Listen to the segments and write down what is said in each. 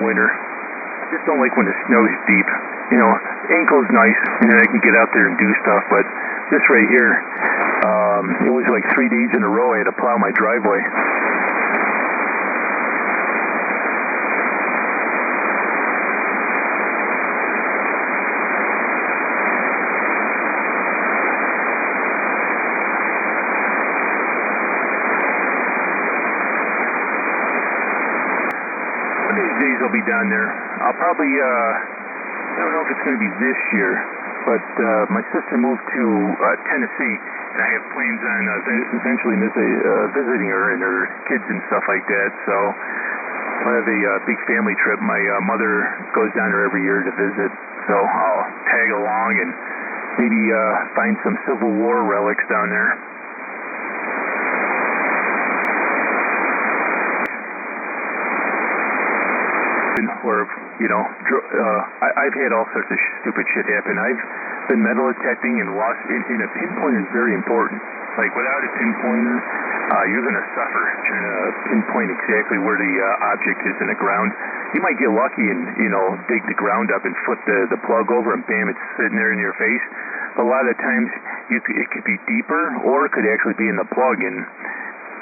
winter. I just don't like when the snow's deep. You know, ankle's nice, and then I can get out there and do stuff, but this right here, it was like 3 days in a row I had to plow my driveway. These days I'll be down there. I'll probably, I don't know if it's going to be this year, but my sister moved to Tennessee, and I have plans on eventually visiting her and her kids and stuff like that. So I'll have a big family trip. My mother goes down there every year to visit, so I'll tag along and maybe find some Civil War relics down there. Where, you know, I've had all sorts of stupid shit happen. I've been metal detecting and lost, and a pinpointer is very important. Like, without a pinpointer, you're going to suffer trying to pinpoint exactly where the object is in the ground. You might get lucky and, you know, dig the ground up and flip the plug over, and bam, it's sitting there in your face. But a lot of times, it could be deeper, or it could actually be in the plug, and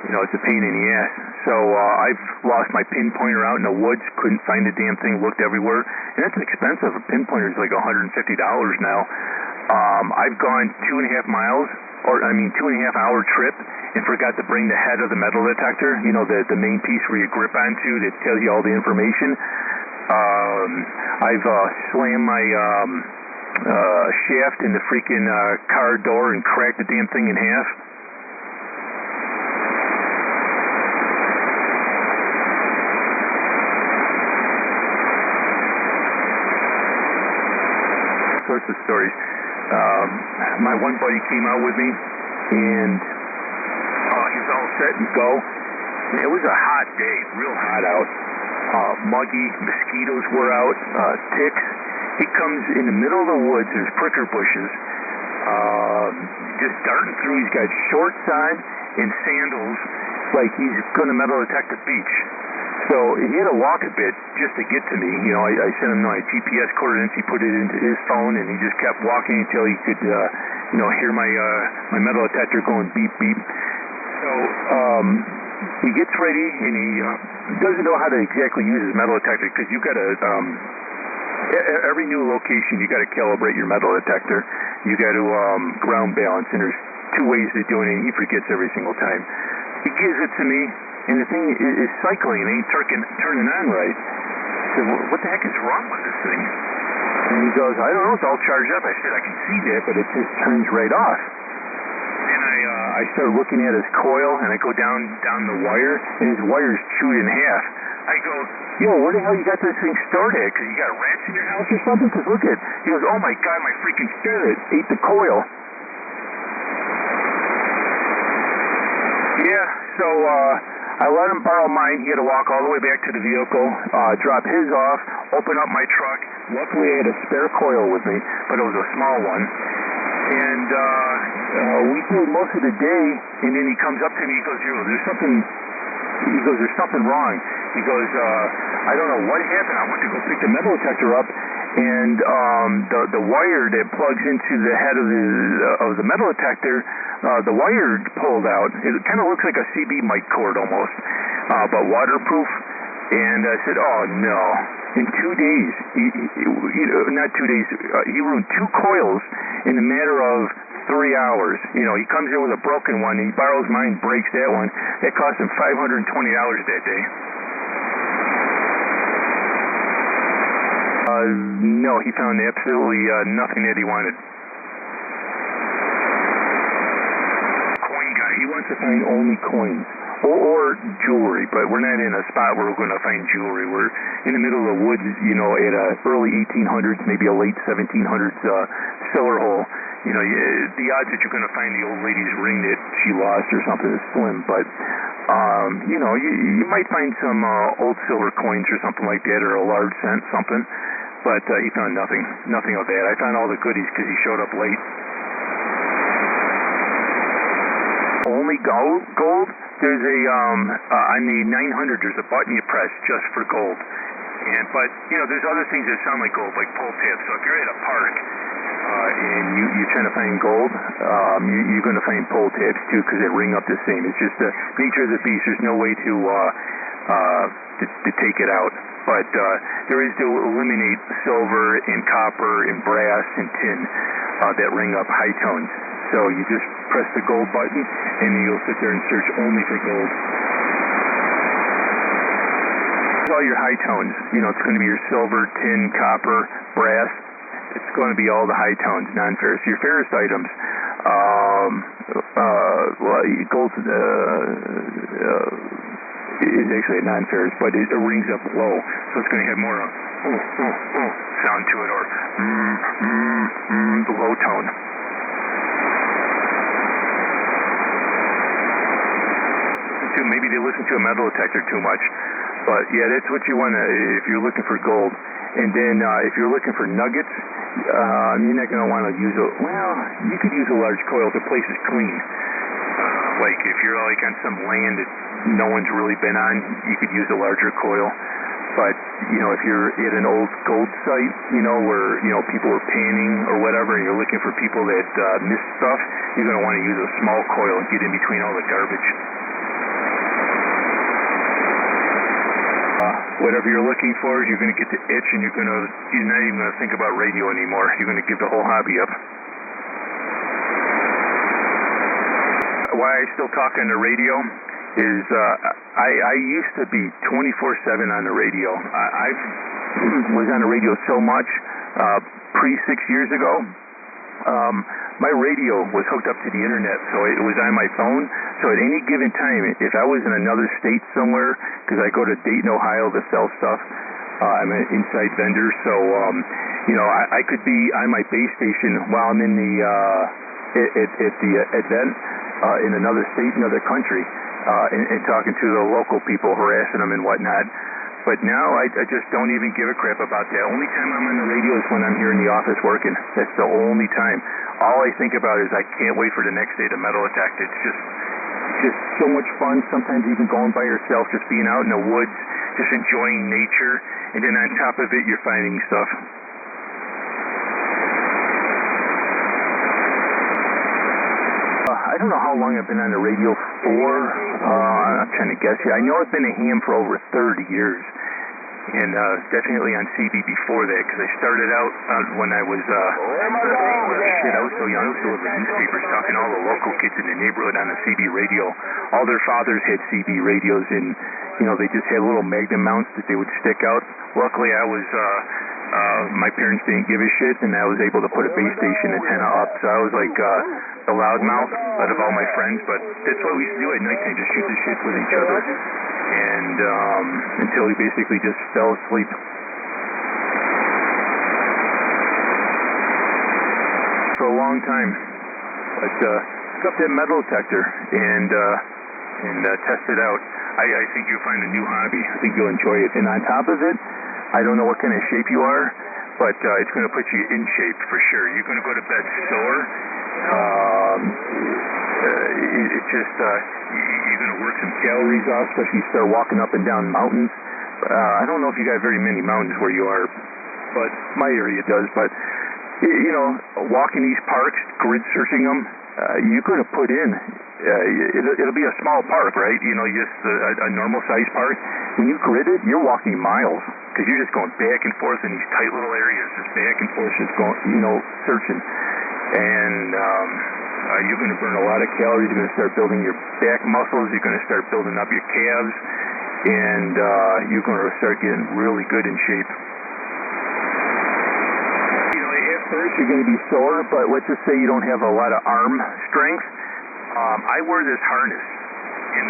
you know, it's a pain in the ass. So I've lost my pinpointer out in the woods, couldn't find the damn thing, looked everywhere. And that's expensive. A pinpointer is like $150 now. I've gone 2.5 miles, 2.5 hour trip, and forgot to bring the head of the metal detector, you know, the main piece where you grip onto that tells you all the information. I've slammed my shaft in the freaking car door and cracked the damn thing in half. Sorts of stories. My one buddy came out with me, and he was all set and go. And it was a hot day, real hot out. Muggy, mosquitoes were out, ticks. He comes in the middle of the woods, there's pricker bushes, just darting through. He's got shorts on and sandals, like he's going to metal detect the beach. So he had to walk a bit just to get to me. You know, I sent him my GPS coordinates. He put it into his phone, and he just kept walking until he could, you know, hear my metal detector going beep beep. So he gets ready, and he doesn't know how to exactly use his metal detector, because you've got to every new location you got to calibrate your metal detector. You got to ground balance, and there's 2 ways of doing it. And he forgets every single time. He gives it to me. And the thing is cycling, and ain't turning on right. I said, what the heck is wrong with this thing? And he goes, I don't know, it's all charged up. I said, I can see that, but it just turns right off. And I start looking at his coil, and I go down the wire, and his wire's chewed in half. I go, yo, where the hell you got this thing stored at? Because you got rats in your house or something? Because look at it. He goes, oh my God, my freaking ferret ate the coil. Yeah, so, I let him borrow mine. He had to walk all the way back to the vehicle, drop his off, open up my truck. Luckily, I had a spare coil with me, but it was a small one. And we did most of the day, and then he comes up to me. He goes, there's something wrong. He goes, I don't know what happened. I went to go pick the metal detector up, and the wire that plugs into the head of the metal detector, the wire pulled out. It kind of looks like a CB mic cord almost, but waterproof. And I said, oh no. In 2 days, not 2 days, he ruined 2 coils in a matter of 3 hours. You know, he comes in with a broken one, he borrows mine, breaks that one. It cost him $520 that day. No, he found absolutely nothing that he wanted. Coin guy, he wants to find only coins or jewelry, but we're not in a spot where we're going to find jewelry. We're in the middle of the woods, you know, at a early 1800s, maybe a late 1700s cellar hole. You know, the odds that you're going to find the old lady's ring that she lost or something is slim, but you know, you might find some old silver coins or something like that, or a large cent, something. But he found nothing of that. I found all the goodies because he showed up late. Only gold. There's a on the 900. There's a button you press just for gold, and but, you know, there's other things that sound like gold, like pull tabs. So if you're at a park and you're trying to find gold, you're going to find pull tabs too, because they ring up the same. It's just the nature of the beast. There's no way to take it out. But there is to eliminate silver and copper and brass and tin that ring up high tones. So you just press the gold button, and you'll sit there and search only for gold. All your high tones, you know, it's going to be your silver, tin, copper, brass. It's going to be all the high tones, non-ferrous. Your ferrous items, gold is actually a non-ferrous, but it rings up low, so it's going to have more sound to it, or the low tone. Maybe they listen to a metal detector too much. But yeah, that's what you want to, if you're looking for gold. And then if you're looking for nuggets, you're not going to want to use you could use a large coil if the place is clean. Like if you're like on some land that no one's really been on, you could use a larger coil. But, you know, if you're at an old gold site, you know, where, you know, people were panning or whatever, and you're looking for people that missed stuff, you're going to want to use a small coil and get in between all the garbage. Whatever you're looking for, you're going to get the itch, and you're not even going to think about radio anymore. You're going to give the whole hobby up. Why I still talk on the radio is I used to be 24/7 on the radio. I was on the radio so much pre 6 years ago. My radio was hooked up to the internet, so it was on my phone. So at any given time, if I was in another state somewhere, because I go to Dayton, Ohio to sell stuff, I'm an inside vendor, so you know, I could be on my base station while I'm in the at the event in another state, another country, and talking to the local people, harassing them and whatnot. But now I just don't even give a crap about that. Only time I'm on the radio is when I'm here in the office working. That's the only time. All I think about is I can't wait for the next day to metal detect. It's just so much fun. Sometimes even going by yourself, just being out in the woods, just enjoying nature, and then on top of it, you're finding stuff. I don't know how long I've been on the radio for. I'm trying to guess here. I know I've been a ham for over 30 years, and definitely on CB before that, because I started out when I was I was so young. I was delivering newspapers, talking to all the local kids in the neighborhood on the CB radio. All their fathers had CB radios, and you know, they just had little magnum mounts that they would stick out. Luckily, I was my parents didn't give a shit, and I was able to put a base station antenna up, so I was like the loudmouth out of all my friends. But that's what we used to do at nighttime, just shoot the shit with each other, and until we basically just fell asleep. For a long time. But pick up that metal detector and test it out. I think you'll find a new hobby. I think you'll enjoy it. And on top of it, I don't know what kind of shape you are, but it's going to put you in shape for sure. You're going to go to bed sore. It's just you're going to work some calories off, especially you start walking up and down mountains. I don't know if you got very many mountains where you are, but my area does. But you know, walking these parks, grid searching them, you're going to put in. It'll be a small park, right? You know, just a normal sized park. When you grid it, you're walking miles, because you're just going back and forth in these tight little areas, just back and forth, just going, you know, searching. And you're going to burn a lot of calories. You're going to start building your back muscles. You're going to start building up your calves, and you're going to start getting really good in shape. You know, at first you're going to be sore, but let's just say you don't have a lot of arm strength. I wear this harness, and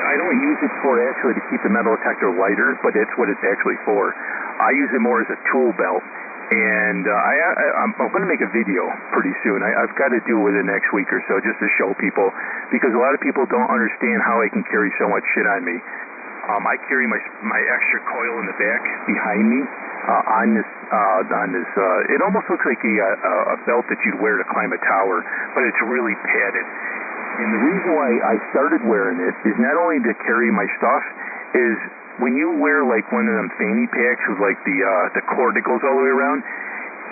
I don't use it for actually to keep the metal detector lighter, but that's what it's actually for. I use it more as a tool belt, and I'm going to make a video pretty soon. I've got to do it within the next week or so, just to show people, because a lot of people don't understand how I can carry so much shit on me. I carry my extra coil in the back behind me on this. It almost looks like a belt that you'd wear to climb a tower, but it's really padded. And the reason why I started wearing it is not only to carry my stuff, is when you wear like one of them fanny packs with like the cord that goes all the way around,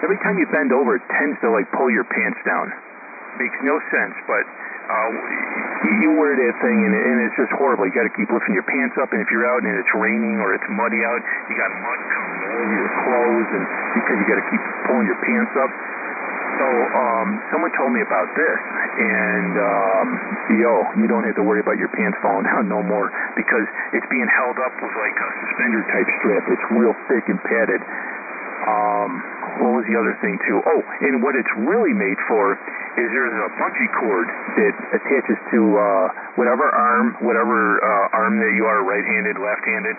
every time you bend over, it tends to like pull your pants down. Makes no sense, but you wear that thing and it's just horrible. You got to keep lifting your pants up, and if you're out and it's raining or it's muddy out, you got mud coming all over your clothes, and because you got to keep pulling your pants up. So someone told me about this, and you don't have to worry about your pants falling down no more, because it's being held up with like a suspender type strap. It's real thick and padded. What was the other thing too? Oh, and what it's really made for is there's a bungee cord that attaches to whatever arm that you are, right-handed, left-handed,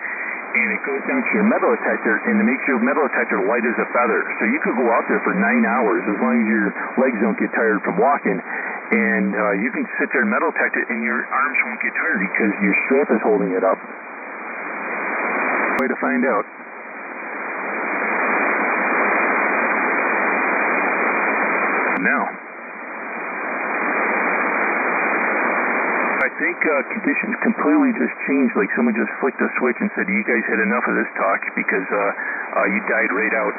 and it goes down to your metal detector, and it makes your metal detector light as a feather. So you could go out there for 9 hours as long as your legs don't get tired from walking, and you can sit there and metal detect it, and your arms won't get tired because your strap is holding it up. Way to find out. Now, I think conditions completely just changed. Like someone just flicked a switch and said, you guys had enough of this talk, because you died right out.